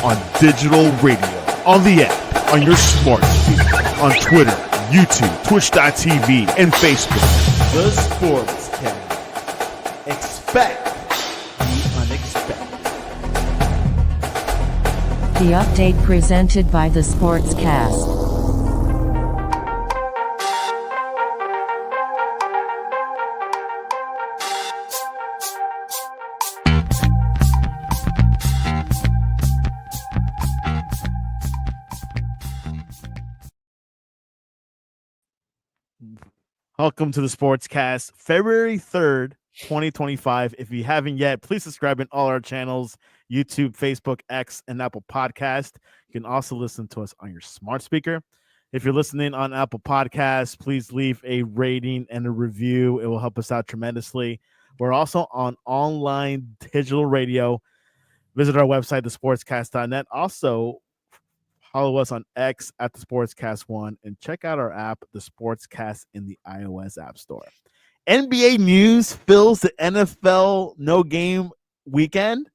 on digital radio, on the app, on your smart speaker, on Twitter, YouTube, Twitch.tv, and Facebook. The Sports Cast. Expect the unexpected. The update presented by the Sports Cast. Welcome to the Sportscast, February 3rd, 2025. If you haven't yet, please subscribe in all our channels, YouTube, Facebook, X, and Apple Podcast. You can also listen to us on your smart speaker. If you're listening on Apple Podcasts, please leave a rating and a review. It will help us out tremendously. We're also on online digital radio. Visit our website, thesportscast.net. Also, follow us on X at the Sportscast1 and check out our app, the Sportscast, in the iOS App Store. NBA news fills the NFL no game weekend.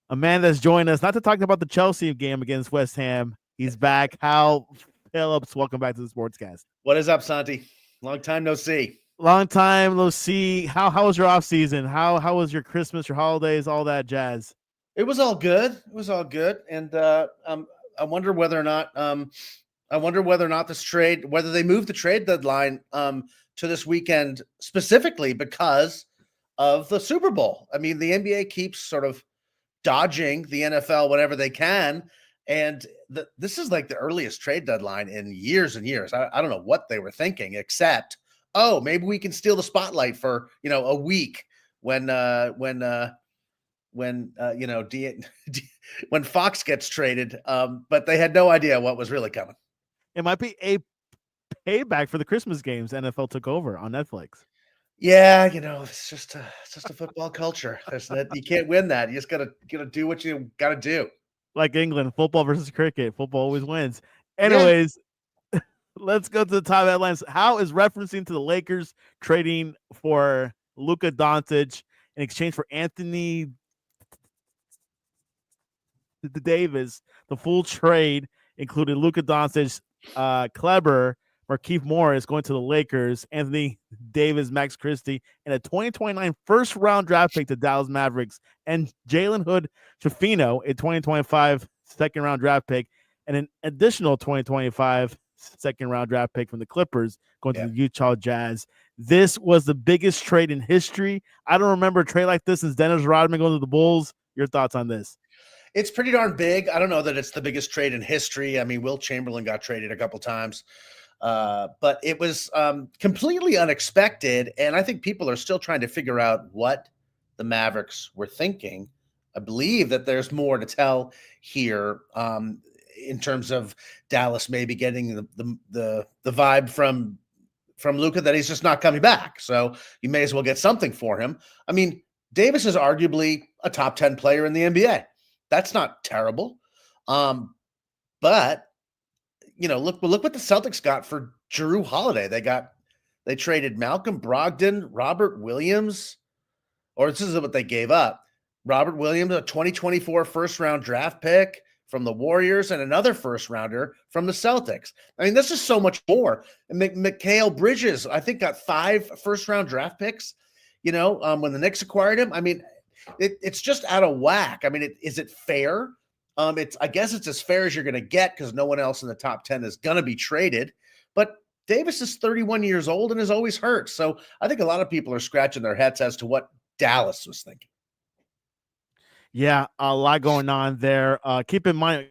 A man that's joined us, not to talk about the Chelsea game against West Ham. He's back. Hal Phillips, welcome back to the Sportscast. What is up, Santi? Long time no see. Long time no see. How was your off season? How was your Christmas, your holidays, all that jazz? It was all good. And I wonder whether or not this trade, whether they move the trade deadline to this weekend specifically because of the Super Bowl. I mean, the NBA keeps sort of dodging the NFL whenever they can, and this is like the earliest trade deadline in years and years. I don't know what they were thinking, except maybe we can steal the spotlight for a week when Fox gets traded, but they had no idea what was really coming. It might be a payback for the Christmas games NFL took over on Netflix. Yeah, it's just a football culture. You can't win that. You just gotta do what you gotta do. Like England, football versus cricket. Football always wins. Anyways, Let's go to the top headlines. How is referencing to the Lakers trading for Luka Doncic in exchange for Anthony Davis? The full trade included Luka Doncic, Kleber, Markieff Morris going to the Lakers, Anthony Davis, Max Christie, and a 2029 first-round draft pick to Dallas Mavericks, and Jalen Hood-Schifino, a 2025 second-round draft pick, and an additional 2025 second-round draft pick from the Clippers going to the Utah Jazz. This was the biggest trade in history. I don't remember a trade like this since Dennis Rodman going to the Bulls. Your thoughts on this? It's pretty darn big. I don't know that it's the biggest trade in history. I mean, Wilt Chamberlain got traded a couple times. But it was completely unexpected, and I think people are still trying to figure out what the Mavericks were thinking. I believe that there's more to tell here in terms of Dallas maybe getting the vibe from Luka that he's just not coming back. So you may as well get something for him. I mean, Davis is arguably a top 10 player in the NBA. That's not terrible. But look what the Celtics got for Jrue Holiday. They traded Malcolm Brogdon, Robert Williams, or this is what they gave up. Robert Williams, a 2024 first-round draft pick from the Warriors, and another first-rounder from the Celtics. I mean, this is so much more. And Mikal Bridges, I think, got 5 first-round draft picks, when the Knicks acquired him. I mean, it's just out of whack. I mean, is it fair? I guess it's as fair as you're going to get because no one else in the top 10 is going to be traded. But Davis is 31 years old and is always hurt. So I think a lot of people are scratching their heads as to what Dallas was thinking. Yeah, a lot going on there. Keep in mind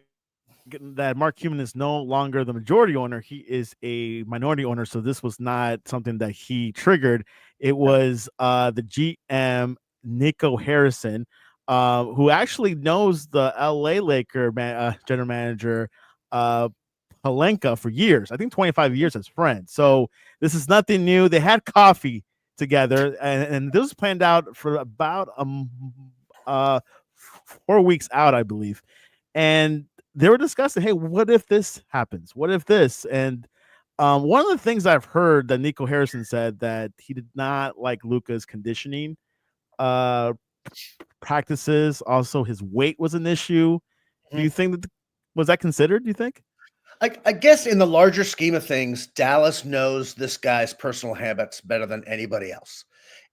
that Mark Cuban is no longer the majority owner. He is a minority owner. So this was not something that he triggered. It was the GM, Nico Harrison, who actually knows the LA Laker general manager, Pelinka, for years. I think 25 years as friends. So this is nothing new. They had coffee together, and this was planned out for about 4 weeks out, I believe. And they were discussing, hey, what if this happens? What if this? And one of the things I've heard that Nico Harrison said that he did not like Luka's conditioning practices. Also, his weight was an issue. Do you think that was that considered? Do you think? I guess in the larger scheme of things, Dallas knows this guy's personal habits better than anybody else.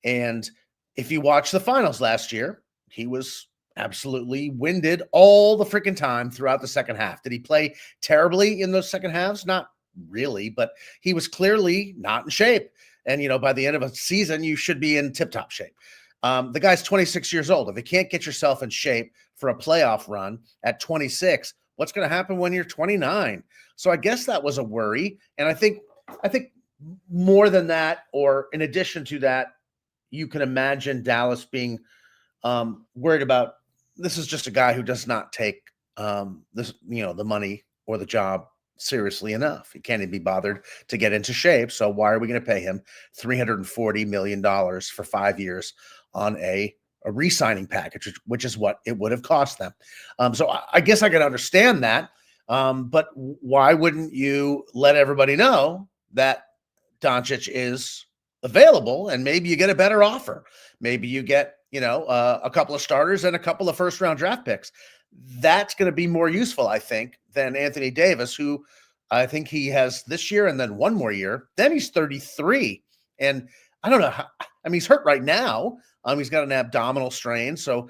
And if you watch the finals last year, he was absolutely winded all the freaking time throughout the second half. Did he play terribly in those second halves? Not really, but he was clearly not in shape. And, by the end of a season, you should be in tip-top shape. The guy's 26 years old. If you can't get yourself in shape for a playoff run at 26, what's going to happen when you're 29? So I guess that was a worry. And I think more than that, or in addition to that, you can imagine Dallas being worried about, this is just a guy who does not take the money or the job seriously enough. He can't even be bothered to get into shape. So why are we going to pay him $340 million for 5 years on a re-signing package, which is what it would have cost them? So I guess I can understand that. But why wouldn't you let everybody know that Doncic is available and maybe you get a better offer? Maybe you get, a couple of starters and a couple of first-round draft picks. That's going to be more useful, I think, than Anthony Davis, who I think he has this year and then one more year. Then he's 33. And I don't know how, he's hurt right now. He's got an abdominal strain. So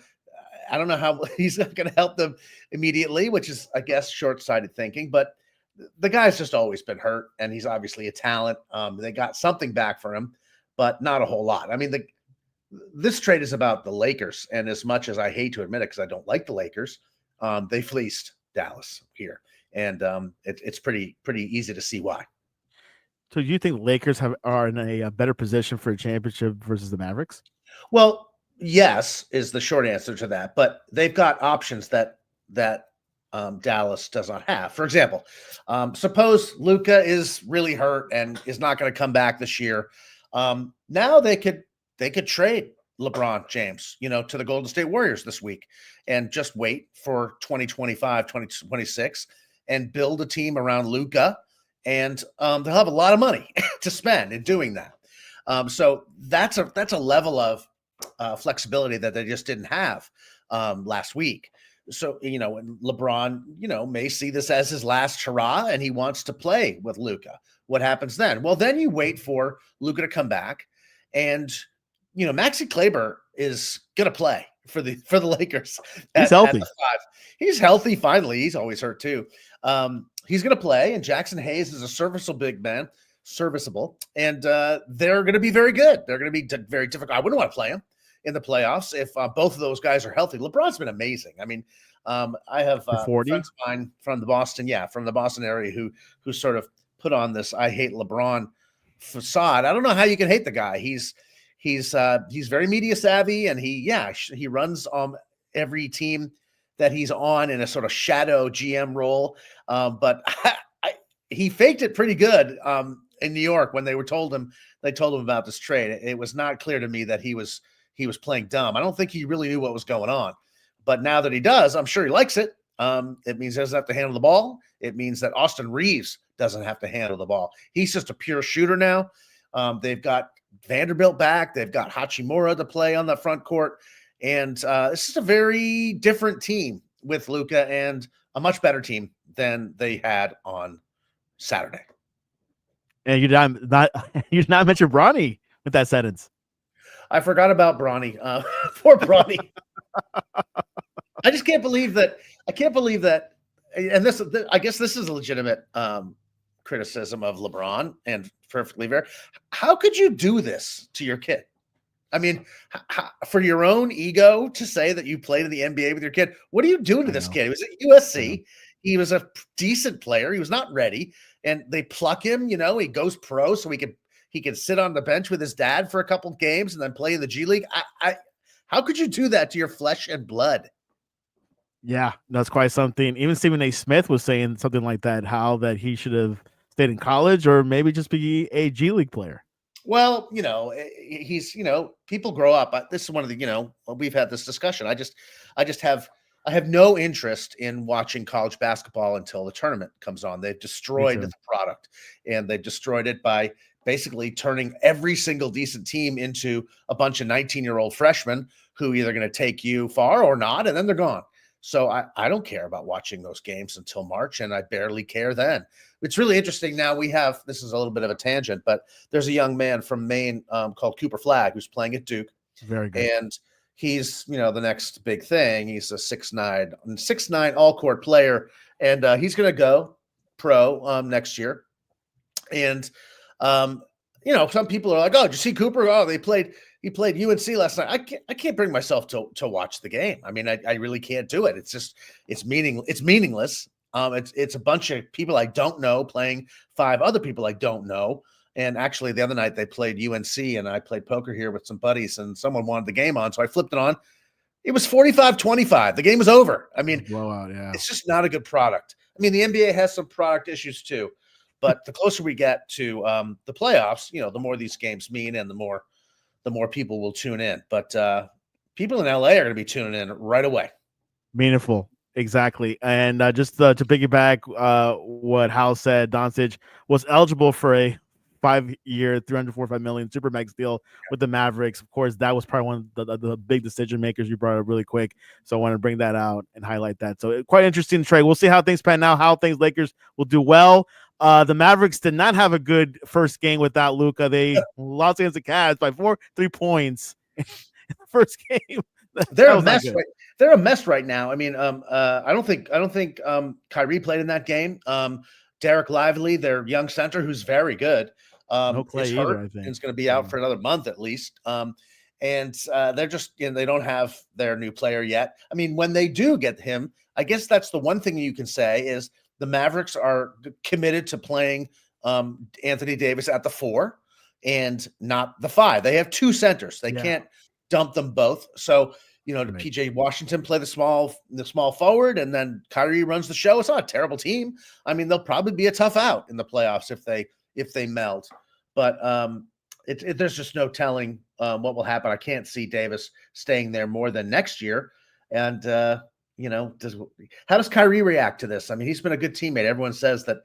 I don't know how he's not going to help them immediately, which is, I guess, short-sighted thinking. But the guy's just always been hurt, and he's obviously a talent. They got something back for him, but not a whole lot. This trade is about the Lakers, and as much as I hate to admit it, because I don't like the Lakers, they fleeced Dallas here, and it's pretty easy to see why. So do you think Lakers are in a better position for a championship versus the Mavericks? Well, yes, is the short answer to that, but they've got options that Dallas does not have. For example, suppose Luka is really hurt and is not going to come back this year. Now they could trade LeBron James, to the Golden State Warriors this week and just wait for 2025, 2026 and build a team around Luka, and they'll have a lot of money to spend in doing that. So that's a level of flexibility that they just didn't have last week. So, and LeBron, may see this as his last hurrah and he wants to play with Luka. What happens then? Well, then you wait for Luka to come back, and Maxi Kleber is going to play for the Lakers. He's healthy. At the 5. He's healthy. Finally, he's always hurt too. He's going to play, and Jackson Hayes is a serviceable big man, and they're going to be very good. They're going to be very difficult. I wouldn't want to play him in the playoffs if both of those guys are healthy. LeBron's been amazing. I have friends of mine from the Boston area who sort of put on this "I hate LeBron" facade. I don't know how you can hate the guy. He's very media savvy, and he runs every team that he's on in a sort of shadow GM role. But he faked it pretty good in New York when they told him about this trade. It was not clear to me that he was playing dumb. I don't think he really knew what was going on. But now that he does, I'm sure he likes it. It means he doesn't have to handle the ball. It means that Austin Reeves doesn't have to handle the ball. He's just a pure shooter now. They've got Vanderbilt back. They've got Hachimura to play on the front court. And this is a very different team with Luka, and a much better team than they had on Saturday. And you did not mention Bronny with that sentence. I forgot about Bronny. Poor Bronny. I just can't believe that. And I guess this is a legitimate criticism of LeBron, and perfectly fair. How could you do this to your kid? For your own ego to say that you played in the NBA with your kid, what are you doing to this kid? He was at USC. He was a decent player. He was not ready, and they pluck him. He goes pro so he can sit on the bench with his dad for a couple of games and then play in the G League. How could you do that to your flesh and blood? Yeah, that's quite something. Even Stephen A. Smith was saying something like that, how that he should have stayed in college or maybe just be a G League player. Well, he's, people grow up. This is one of the, we've had this discussion. I have no interest in watching college basketball until the tournament comes on. They've destroyed the product, and they've destroyed it by basically turning every single decent team into a bunch of 19-year-old freshmen who either going to take you far or not, and then they're gone. So I don't care about watching those games until March, and I barely care then. It's really interesting. Now this is a little bit of a tangent, but there's a young man from Maine called Cooper Flagg who's playing at Duke. Very good. And he's, the next big thing. He's a 6'9" all-court player, and he's going to go pro next year. And some people are like, "Oh, did you see Cooper? Oh, he played UNC last night." I can't bring myself to watch the game. I mean, I really can't do it. It's meaningless. It's a bunch of people I don't know playing 5 other people I don't know. And actually, the other night they played UNC, and I played poker here with some buddies, and someone wanted the game on, so I flipped it on. It was 45-25. The game was over. I mean, blowout. Yeah, it's just not a good product. I mean, the NBA has some product issues too, but the closer we get to the playoffs, the more these games mean, and the more people will tune in. But people in LA are going to be tuning in right away. Meaningful. Exactly. And just to piggyback what Hal said, Doncic was eligible for a 5-year, $345 million Supermax deal with the Mavericks. Of course, that was probably one of the big decision makers you brought up really quick. So I want to bring that out and highlight that. So quite interesting trade. We'll see how things pan out, how things Lakers will do well. The Mavericks did not have a good first game without Luka. They lost against the Cavs by 3 points in the first game. They're a mess. They're a mess right now. I mean, I don't think Kyrie played in that game. Derek Lively, their young center, who's very good, no Clay is either, hurt I think. and is going to be out for another month at least. And they're just, they don't have their new player yet. I mean, when they do get him, I guess that's the one thing you can say is the Mavericks are committed to playing Anthony Davis at the 4 and not the 5. They have 2 centers. They can't dump them both. So, PJ Washington play the small forward, and then Kyrie runs the show. It's not a terrible team. I mean, they'll probably be a tough out in the playoffs if they meld. But there's just no telling what will happen. I can't see Davis staying there more than next year. And how does Kyrie react to this? I mean, he's been a good teammate. Everyone says that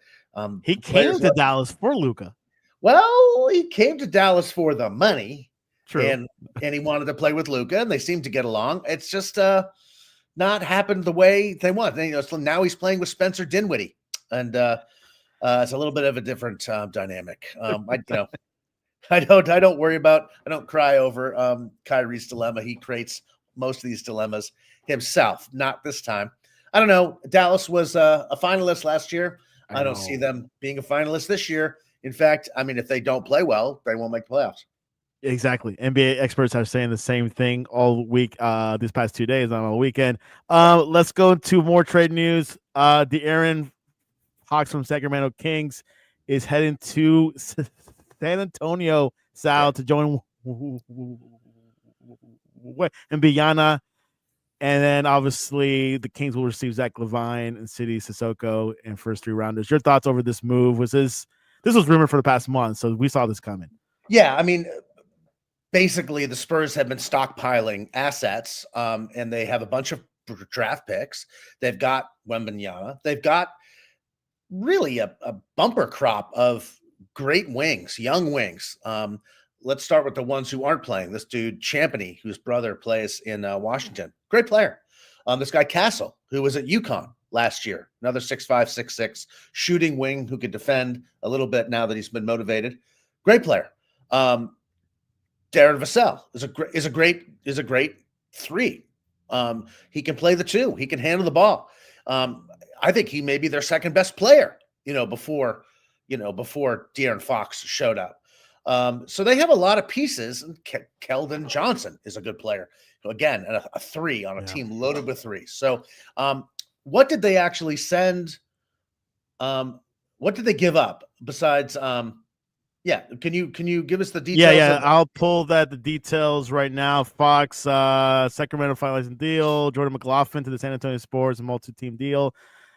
he came to Dallas for Luka. Well, he came to Dallas for the money. True. And he wanted to play with Luka, and they seem to get along. It's just not happened the way they want. So now he's playing with Spencer Dinwiddie, and it's a little bit of a different dynamic. I don't worry about. I don't cry over Kyrie's dilemma. He creates most of these dilemmas himself. Not this time. I don't know. Dallas was a finalist last year. I don't see them being a finalist this year. In fact, I mean, if they don't play well, they won't make the playoffs. Exactly. NBA experts are saying the same thing all week, these past 2 days, on all weekend. Let's go to more trade news. The Aaron Hawks from Sacramento Kings is heading to San Antonio, Sal, to join Mbiyana. And then obviously the Kings will receive Zach LaVine and Sidi Sissoko and first 3 rounders. Your thoughts over this move? This was rumored for the past month, so we saw this coming. Yeah, I mean, basically, the Spurs have been stockpiling assets, and they have a bunch of draft picks. They've got Wembanyama. They've got really a bumper crop of great wings, young wings. Let's start with the ones who aren't playing. This dude, Champagny, whose brother plays in Washington. Great player. This guy, Castle, who was at UConn last year. Another 6'5", 6'6", shooting wing who could defend a little bit now that he's been motivated. Great player. Darren Vassell is a great 3. He can play the 2. He can handle the ball. I think he may be their second best player, before De'Aaron Fox showed up. So they have a lot of pieces. And Keldon Johnson is a good player. Again, a 3 on a team loaded with 3. So what did they actually send? What did they give up besides can you give us the details? Yeah. I'll pull the details right now. Fox, Sacramento finalizing deal. Jordan McLaughlin to the San Antonio Spurs, a multi-team deal.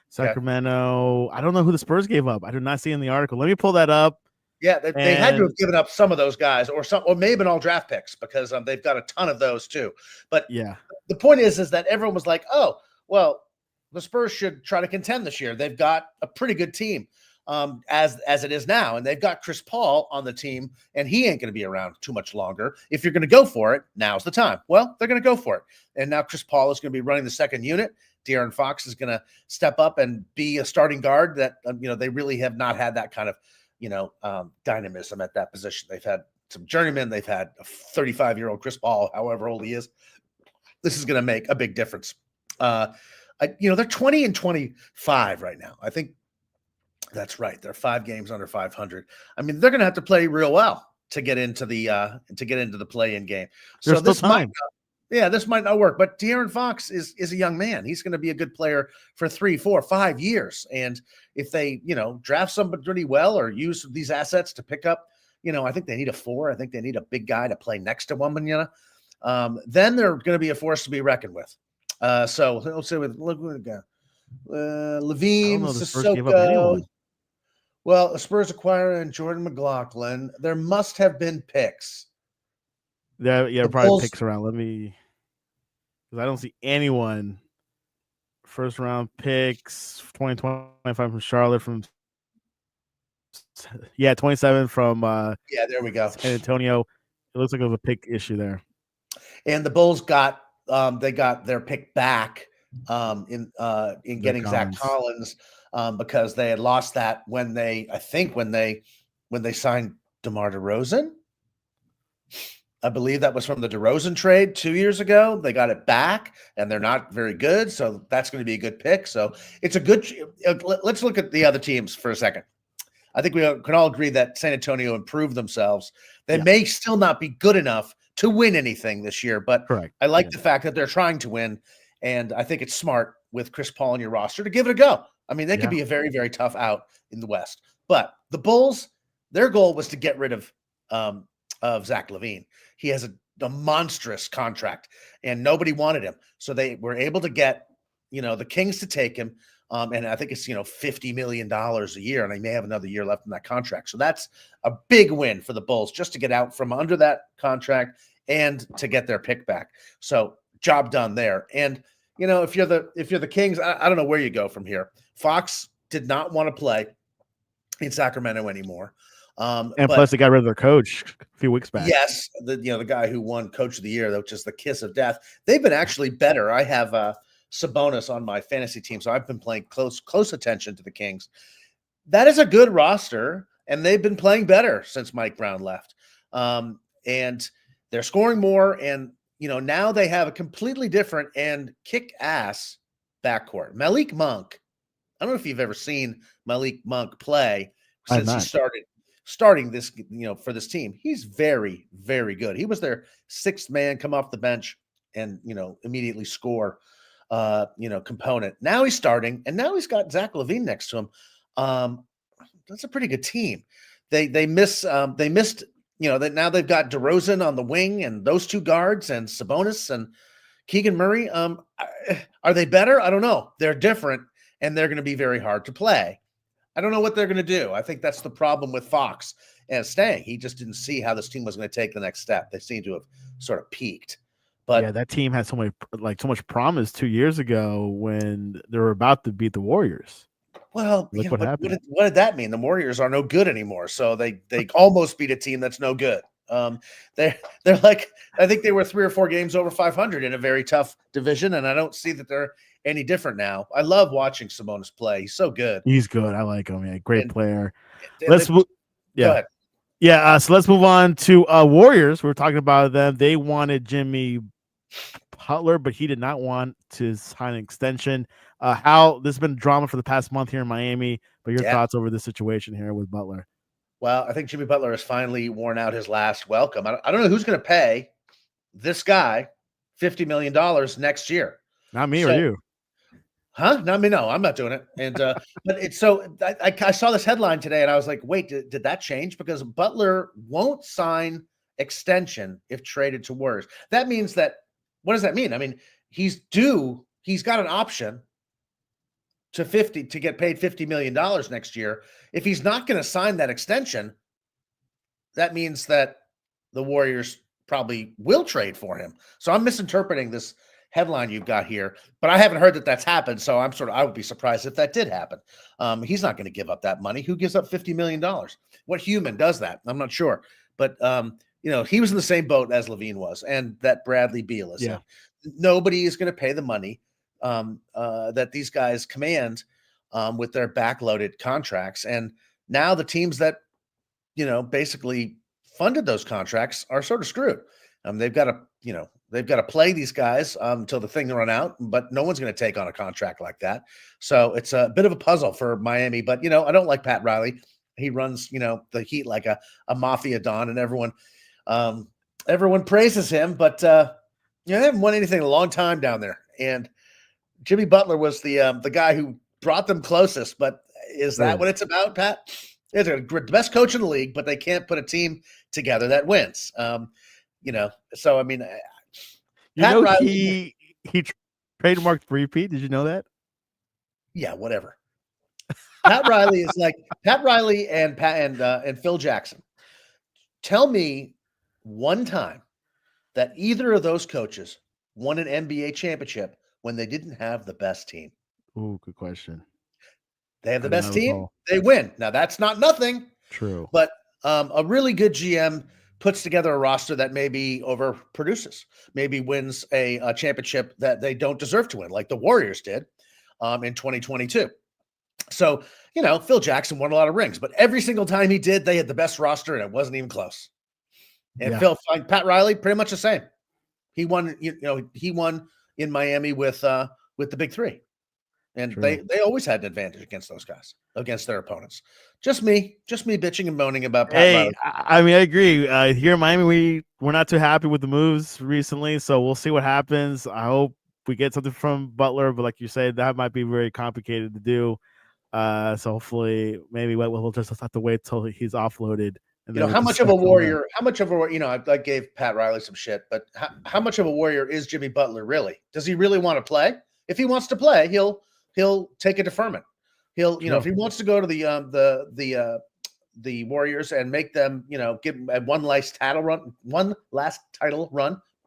Sacramento. Okay. I don't know who the Spurs gave up. I did not see in the article. Let me pull that up. Yeah, they had to have given up some of those guys, or may have been all draft picks, because they've got a ton of those too. But the point is that everyone was like, oh, well, the Spurs should try to contend this year. They've got a pretty good team. As it is now, and they've got Chris Paul on the team, and he ain't going to be around too much longer. If you're going to go for it, now's the time. Well, they're going to go for it, and now Chris Paul is going to be running the second unit. De'Aaron Fox is going to step up and be a starting guard that, they really have not had that kind of, dynamism at that position. They've had some journeymen. They've had a 35-year-old Chris Paul, however old he is. This is going to make a big difference. They're 20 and 25 right now. I think that's right. They're 5 games under 500. I mean, they're going to have to play real well to get into the play-in game. There's So this still time. this might not work. But De'Aaron Fox is a young man. He's going to be a good player for 3, 4, 5 years. And if they, draft somebody really well or use these assets to pick up, I think they need a 4. I think they need a big guy to play next to Wembanyama. Then they're going to be a force to be reckoned with. So let's say with Levine, Sissoko. Well, the Spurs acquire and Jordan McLaughlin. There must have been picks. Yeah, The probably Bulls- picks around. Because I don't see anyone. First round picks, 2025 from Charlotte, 27 from there we go. San Antonio. It looks like it was a pick issue there. And the Bulls got their pick back in getting Zach Collins because they had lost that when they signed DeMar DeRozan. I believe that was from the DeRozan trade 2 years ago. They got it back, and they're not very good, so that's going to be a good pick. So it's a good. Let's look at the other teams for a second. I think we can all agree that San Antonio improved themselves. They may still not be good enough to win anything this year, but correct. I like the fact that they're trying to win, and I think it's smart with Chris Paul in your roster to give it a go. I mean, they could be a very, very tough out in the West. But the Bulls, their goal was to get rid of Zach LaVine. He has a monstrous contract, and nobody wanted him. So they were able to get, the Kings to take him. And I think it's, $50 million a year, and they may have another year left in that contract. So that's a big win for the Bulls just to get out from under that contract and to get their pick back. So job done there. And, if you're the Kings, I don't know where you go from here. Fox did not want to play in Sacramento anymore. Plus, they got rid of their coach a few weeks back. Yes, the guy who won Coach of the Year, which is the kiss of death. They've been actually better. I have Sabonis on my fantasy team, so I've been playing close attention to the Kings. That is a good roster, and they've been playing better since Mike Brown left. And they're scoring more, and now they have a completely different and kick-ass backcourt. Malik Monk. I don't know if you've ever seen Malik Monk play since he starting this, for this team. He's very, very good. He was their 6th man, come off the bench and, immediately score, component. Now he's starting, and now he's got Zach LaVine next to him. That's a pretty good team. They missed, that now they've got DeRozan on the wing and those 2 guards and Sabonis and Keegan Murray. Are they better? I don't know. They're different, and they're going to be very hard to play. I don't know what they're going to do. I think that's the problem with Fox and staying. He just didn't see how this team was going to take the next step. They seem to have sort of peaked. But that team had so much promise 2 years ago when they were about to beat the Warriors. Well, look what happened. What did that mean? The Warriors are no good anymore. So they almost beat a team that's no good. They're like, I think they were 3 or 4 games over 500 in a very tough division, and I don't see that they're any different now. I love watching Sabonis play. He's so good. He's good. I like him. Yeah, great player. Go ahead. Yeah. So let's move on to Warriors. We were talking about them. They wanted Jimmy Butler, but he did not want to sign an extension. This has been drama for the past month here in Miami, but your thoughts over the situation here with Butler? Well, I think Jimmy Butler has finally worn out his last welcome. I don't know who's going to pay this guy $50 million next year. Not me or you. Huh? Not me. No, I'm not doing it. And but it's so I saw this headline today, and I was like, wait, did that change? Because Butler won't sign extension if traded to Warriors. That means that, what does that mean? I mean, he's got an option to get paid $50 million next year. If he's not going to sign that extension, that means that the Warriors probably will trade for him. So I'm misinterpreting this headline you've got here, but I haven't heard that that's happened. So I would be surprised if that did happen. He's not going to give up that money. Who gives up $50 million? What human does that? I'm not sure, but he was in the same boat as LaVine was, and that Bradley Beal is. Yeah. Nobody is going to pay the money that these guys command with their backloaded contracts. And now the teams that, basically funded those contracts are sort of screwed. They've got to play these guys until the thing run out, but no one's going to take on a contract like that. So it's a bit of a puzzle for Miami. But I don't like Pat Riley. He runs the Heat like a mafia don, and everyone praises him. But they haven't won anything in a long time down there. And Jimmy Butler was the guy who brought them closest. But is that what it's about, Pat? They're the best coach in the league, but they can't put a team together that wins. So I mean, Pat Riley, he trademarked three-peat. Did you know that? Yeah, whatever. Pat Riley is like Pat Riley and Phil Jackson. Tell me one time that either of those coaches won an NBA championship when they didn't have the best team. Oh, good question. They have the best team, they win. Now, that's not nothing. True. But a really good GM puts together a roster that maybe overproduces, maybe wins a championship that they don't deserve to win, like the Warriors did in 2022. So, Phil Jackson won a lot of rings, but every single time he did, they had the best roster, and it wasn't even close. And Pat Riley, pretty much the same. He won, he won in Miami with the big three. And they always had an advantage against those guys, against their opponents. Just me bitching and moaning about Pat Riley. I mean, I agree. Here in Miami, we're not too happy with the moves recently, so we'll see what happens. I hope we get something from Butler, but like you said, that might be very complicated to do. So hopefully, maybe we'll just have to wait till he's offloaded. And how much of a warrior? I gave Pat Riley some shit, but how much of a warrior is Jimmy Butler really? Does he really want to play? If he wants to play, he'll take a deferment. He'll, if he wants to go to the Warriors and make them, give him one last title run,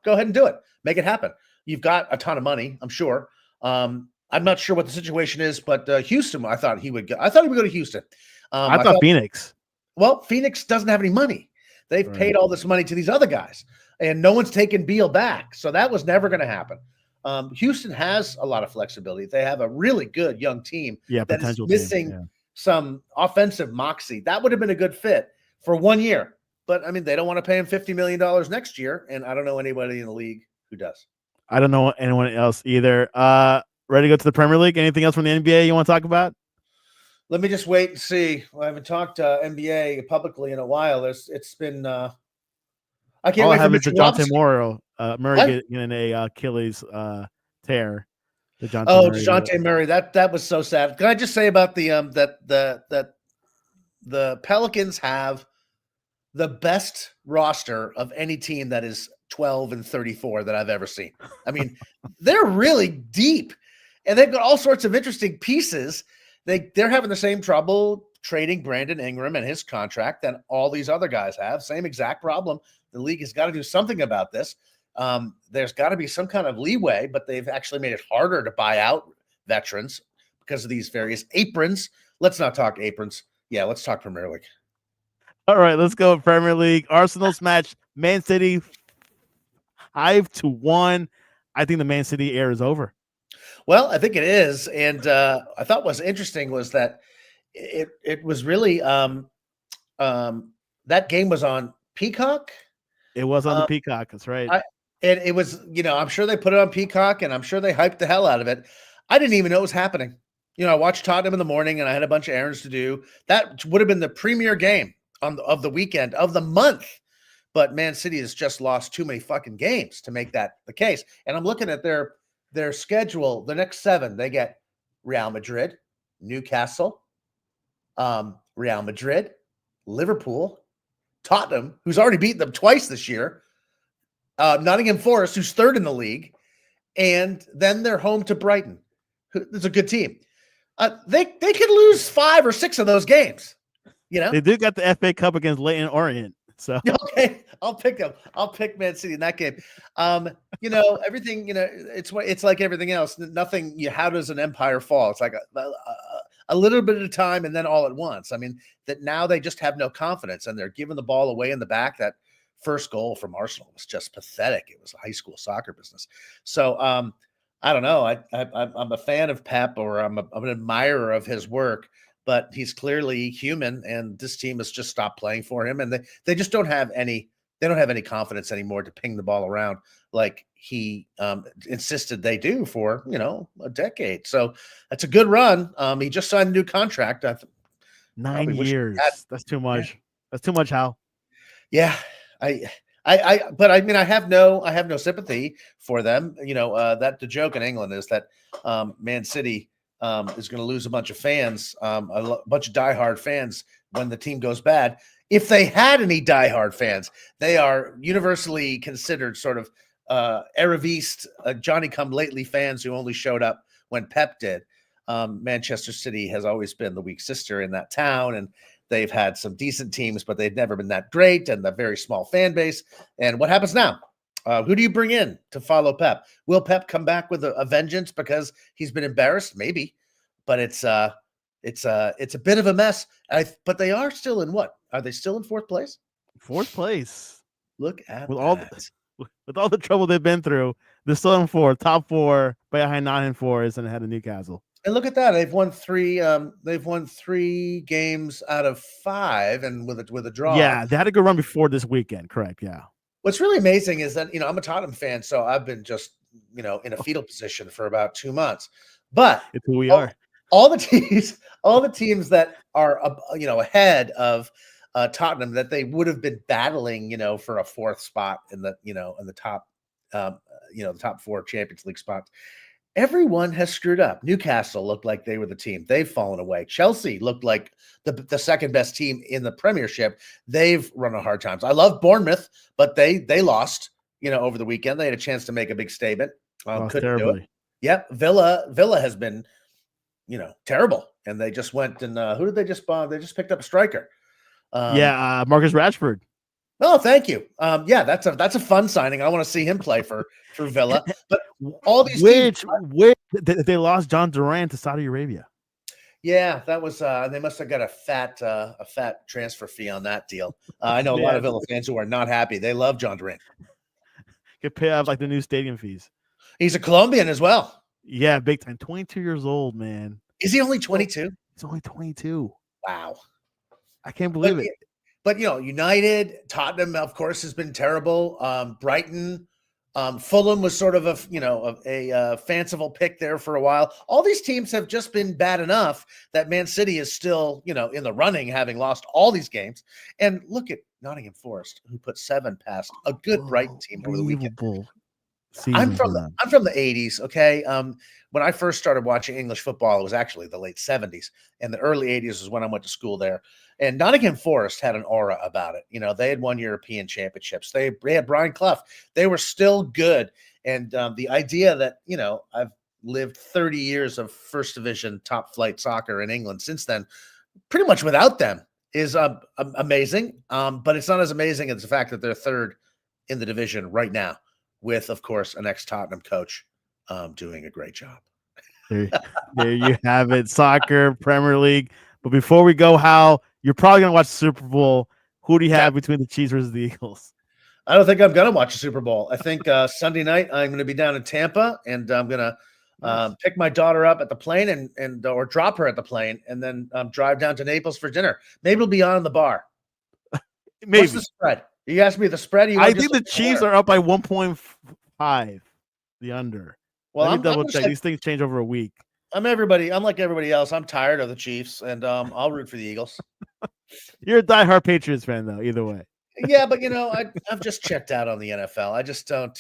go ahead and do it. Make it happen. You've got a ton of money, I'm sure. I'm not sure what the situation is, but Houston, I thought he would go. I thought he would go to Houston. I thought Phoenix. Well, Phoenix doesn't have any money. They've paid all this money to these other guys, and no one's taken Beal back. So that was never going to happen. Houston has a lot of flexibility. They have a really good young team that is missing some offensive moxie. That would have been a good fit for 1 year. But, I mean, they don't want to pay him $50 million next year, and I don't know anybody in the league who does. I don't know anyone else either. Ready to go to the Premier League? Anything else from the NBA you want to talk about? Let me just wait and see. I haven't talked NBA publicly in a while. It's been I can't wait for DeJounte Murray getting a Achilles tear. DeJounte Murray. That was so sad. Can I just say about the Pelicans have the best roster of any team that is 12-34 that I've ever seen. I mean, they're really deep, and they've got all sorts of interesting pieces. They're having the same trouble trading Brandon Ingram and his contract that all these other guys have. Same exact problem. The league has got to do something about this. There's got to be some kind of leeway, but they've actually made it harder to buy out veterans because of these various aprons. Let's not talk aprons. Yeah, let's talk Premier League. All right, let's go Premier League. Arsenal smashed Man City 5-1. I think the Man City era is over. Well, I think it is. And I thought what's interesting was that it was really that game was on Peacock. It was on the Peacock. That's right. And it was, I'm sure they put it on Peacock, and I'm sure they hyped the hell out of it. I didn't even know it was happening. I watched Tottenham in the morning, and I had a bunch of errands to do. That would have been the premier game of the weekend, of the month. But Man City has just lost too many fucking games to make that the case. And I'm looking at their schedule. The next 7, they get Real Madrid, Newcastle, Real Madrid, Liverpool, Tottenham, who's already beaten them twice this year, Nottingham Forest, who's 3rd in the league, and then they're home to Brighton. It's a good team. They could lose 5 or 6 of those games. They did got the FA Cup against Leyton Orient. So okay, I'll pick them. I'll pick Man City in that game. Everything. It's like everything else. Nothing. How does an empire fall? It's like a little bit at a time, and then all at once. I mean, that now they just have no confidence, and they're giving the ball away in the back. That first goal from Arsenal was just pathetic. It was high school soccer business. So I don't know. I'm a fan of Pep, or I'm an admirer of his work, but he's clearly human, and this team has just stopped playing for him, and they just don't have any. They don't have any confidence anymore to ping the ball around like he insisted they do for a decade. So that's a good run. He just signed a new contract. I 9 probably wish he had. years. That's too Yeah. much. That's too much, Hal. Yeah, I, but I mean, I have no sympathy for them. That the joke in England is that Man City is going to lose a bunch of fans, bunch of diehard fans when the team goes bad. If they had any diehard fans, they are universally considered sort of Ereviste, Johnny-come-lately fans who only showed up when Pep did. Manchester City has always been the weak sister in that town, and they've had some decent teams, but they've never been that great, and a very small fan base. And what happens now? Who do you bring in to follow Pep? Will Pep come back with a vengeance because he's been embarrassed? Maybe, but it's a bit of a mess. But they are still in what? Are they still in fourth place? Fourth place. Look at With that. with all the trouble they've been through, they're still in fourth, top four, behind 9-4 and ahead of Newcastle. And look at that. They've won three. They've won 3 games out of 5, and with a draw. Yeah, they had a good run before this weekend. Correct. Yeah. What's really amazing is that I'm a Tottenham fan, so I've been just in a fetal position for about 2 months. But It's who we are. all the teams that are ahead of Tottenham, that they would have been battling for a 4th spot in the top the top 4 Champions League spots. Everyone has screwed up. Newcastle looked like they were the team. They've fallen away. Chelsea looked like the second best team in the Premiership. They've run a hard times. I love Bournemouth, but they lost over the weekend. They had a chance to make a big statement. Couldn't do it. Yep. Villa has been terrible, and they just went and who did they just bomb? They just picked up a striker. Marcus Rashford. Oh, thank you. Yeah, that's a fun signing. I want to see him play for Villa. But all these teams, they lost John Durant to Saudi Arabia. Yeah, that was they must have got a fat transfer fee on that deal. I know a lot of Villa fans who are not happy. They love John Durant. Could pay off like the new stadium fees. He's a Colombian as well. Yeah, big time. 22 years old, man. Is he only 22? He's only 22. Wow. I can't believe it. But United, Tottenham, of course, has been terrible. Brighton, Fulham was sort of a fanciful pick there for a while. All these teams have just been bad enough that Man City is still, in the running, having lost all these games. And look at Nottingham Forest, who put 7 past a good Brighton team over the weekend. I'm from the 80s. Okay. When I first started watching English football, it was actually the late 70s, and the early 80s is when I went to school there. And Nottingham Forest had an aura about it. They had won European championships. They had Brian Clough. They were still good. And the idea that, I've lived 30 years of first division top flight soccer in England since then, pretty much without them, is amazing. But it's not as amazing as the fact that they're 3rd in the division right now, with, of course, an ex-Tottenham coach doing a great job. There you have it. Soccer, Premier League. But before we go, Hal, you're probably going to watch the Super Bowl. Who do you have between the Chiefs versus the Eagles? I don't think I'm going to watch the Super Bowl. I think Sunday night I'm going to be down in Tampa, and I'm going to pick my daughter up at the plane or drop her at the plane, and then drive down to Naples for dinner. Maybe it'll be on the bar. Maybe. What's the spread? You asked me the spread. I think the Chiefs are up by 1.5, the under. Well, let me double check. These things change over a week. I'm like everybody else. I'm tired of the Chiefs, and I'll root for the Eagles. You're a diehard Patriots fan, though. Either way. Yeah, but I've just checked out on the NFL. I just don't.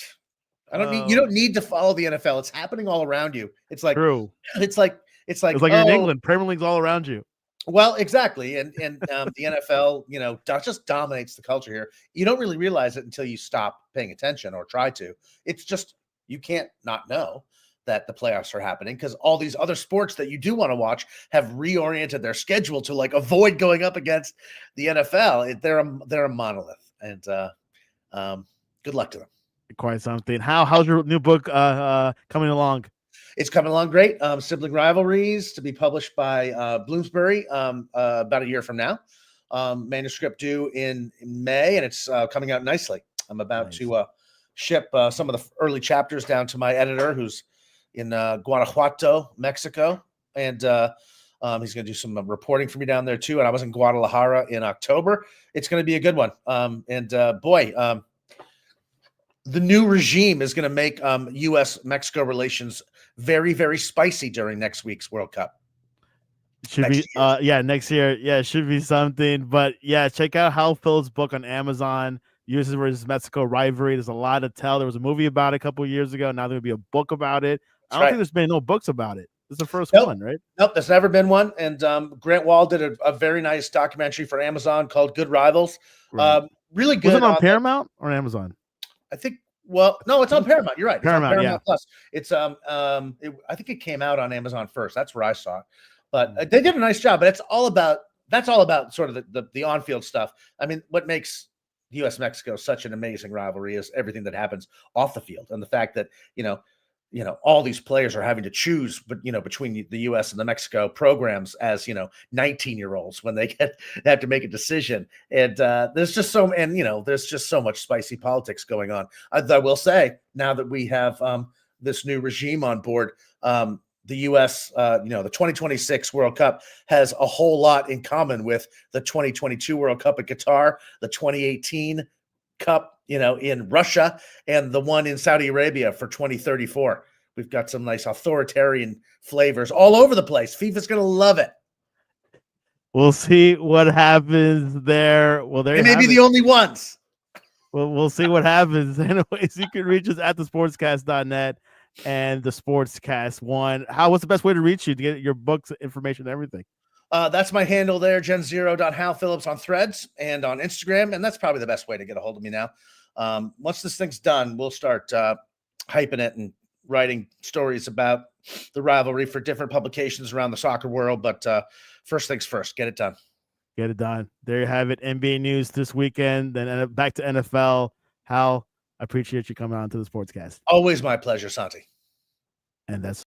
I don't need. You don't need to follow the NFL. It's happening all around you. It's like true. It's like you're in England. Premier League's all around you. Well, exactly, and the NFL, just dominates the culture here. You don't really realize it until you stop paying attention or try to. It's just you can't not know that the playoffs are happening because all these other sports that you do want to watch have reoriented their schedule to avoid going up against the NFL. They're a monolith, and good luck to them. Quite something. How's your new book coming along? It's coming along great. Sibling Rivalries, to be published by Bloomsbury about a year from now. Manuscript due in May, and it's coming out nicely. I'm about to ship some of the early chapters down to my editor, who's in Guanajuato, Mexico, and he's going to do some reporting for me down there too. And I was in Guadalajara in October. It's going to be a good one. The new regime is going to make U.S.-Mexico relations very, very spicy during next week's World Cup. Should be next year. Yeah, it should be something. But yeah, check out Hal Phillips' book on Amazon. U.S. versus Mexico rivalry. There's a lot to tell. There was a movie about it a couple of years ago. Now there'll be a book about it. I don't think there's been no books about it. This is the first one, right? Nope, there's never been one. And Grant Wall did a very nice documentary for Amazon called Good Rivals. Right. Really good. Was it on Paramount or Amazon? I think. Well, no, it's on Paramount. You're right. It's Paramount, on Paramount Plus. It's I think it came out on Amazon first. That's where I saw it. But they did a nice job. But that's all about sort of the on-field stuff. I mean, what makes U.S.-Mexico such an amazing rivalry is everything that happens off the field, and the fact that all these players are having to choose, but between the U.S. and the Mexico programs as 19-year-olds when they have to make a decision, and there's just so much spicy politics going on. I will say, now that we have this new regime on board, the U.S., the 2026 World Cup has a whole lot in common with the 2022 World Cup at Qatar, the 2018 Cup, in Russia, and the one in Saudi Arabia for 2034. We've got some nice authoritarian flavors all over the place. FIFA's going to love it. We'll see what happens there. Well, they may be the only ones. Well, we'll see what happens. Anyways, you can reach us at thesportscast.net and the Sportscast One. What's the best way to reach you to get your books, information, and everything? That's my handle there, gen0.halphillips on Threads and on Instagram, and that's probably the best way to get a hold of me now. Once this thing's done, we'll start hyping it and writing stories about the rivalry for different publications around the soccer world. But first things first, get it done. Get it done. There you have it. NBA news this weekend. Then back to NFL. Hal, I appreciate you coming on to the Sportscast. Always my pleasure, Santi. And that's